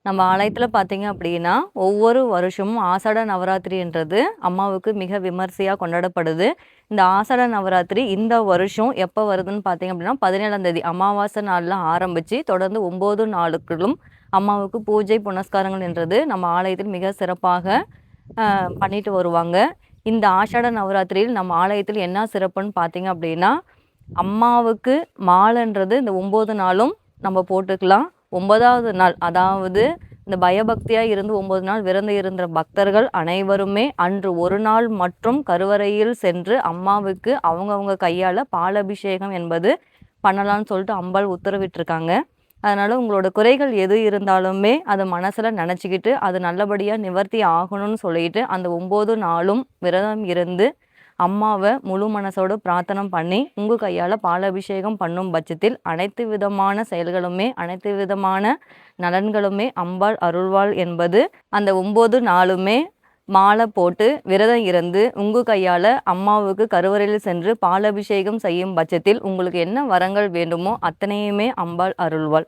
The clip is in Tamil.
நம்ம ஆலயத்துல பார்த்தீங்க அப்படின்னா, ஒவ்வொரு வருஷமும் ஆசாட நவராத்திரின்றது அம்மாவுக்கு மிக விமர்சையா கொண்டாடப்படுது. இந்த ஆசாட நவராத்திரி இந்த வருஷம் எப்ப வருதுன்னு பார்த்தீங்க அப்படின்னா, 17ஆம் தேதி அமாவாசை நாள்ல ஆரம்பிச்சு, தொடர்ந்து 9 நாளுக்களும் அம்மாவுக்கு பூஜை, புனஸ்காரங்கள் என்றது நம்ம ஆலயத்தில் மிக சிறப்பாக பண்ணிட்டு வருவாங்க. இந்த ஆஷாட நவராத்திரியில் நம்ம ஆலயத்தில் என்ன சிறப்புன்னு பார்த்தீங்க அப்படின்னா, அம்மாவுக்கு மாலைன்றது இந்த 9 நாளும் நம்ம போட்டுக்கலாம். 9வது நாள் அதாவது இந்த பயபக்தியா இருந்து 9 நாள் விரதம் இருந்த பக்தர்கள் அனைவருமே அன்று ஒரு நாள் மற்றும் கருவறையில் சென்று அம்மாவுக்கு அவங்கவங்க கையால பாலபிஷேகம் என்பது பண்ணலாம்னு சொல்லிட்டு அம்பாள் உத்தரவிட்டிருக்காங்க. அதனால உங்களோட குறைகள் எது இருந்தாலுமே அதை மனசுல நினச்சிக்கிட்டு அது நல்லபடியா நிவர்த்தி ஆகணும்னு சொல்லிட்டு அந்த 9 நாளும் விரதம் இருந்து அம்மாவை முழு மனசோடு பிரார்த்தனை பண்ணி உங்கள் கையால் பாலாபிஷேகம் பண்ணும் பட்சத்தில் அனைத்து விதமான செயல்களுமே அனைத்து விதமான நலன்களுமே அம்பாள் அருள்வாள் என்பது அந்த 9 நாளுமே மாலை போட்டு விரதம் இருந்து உங்கள் கையால் அம்மாவுக்கு கருவறையில் சென்று பாலாபிஷேகம் செய்யும் பட்சத்தில் உங்களுக்கு என்ன வரங்கள் வேண்டுமோ அத்தனையுமே அம்பாள் அருள்வாள்.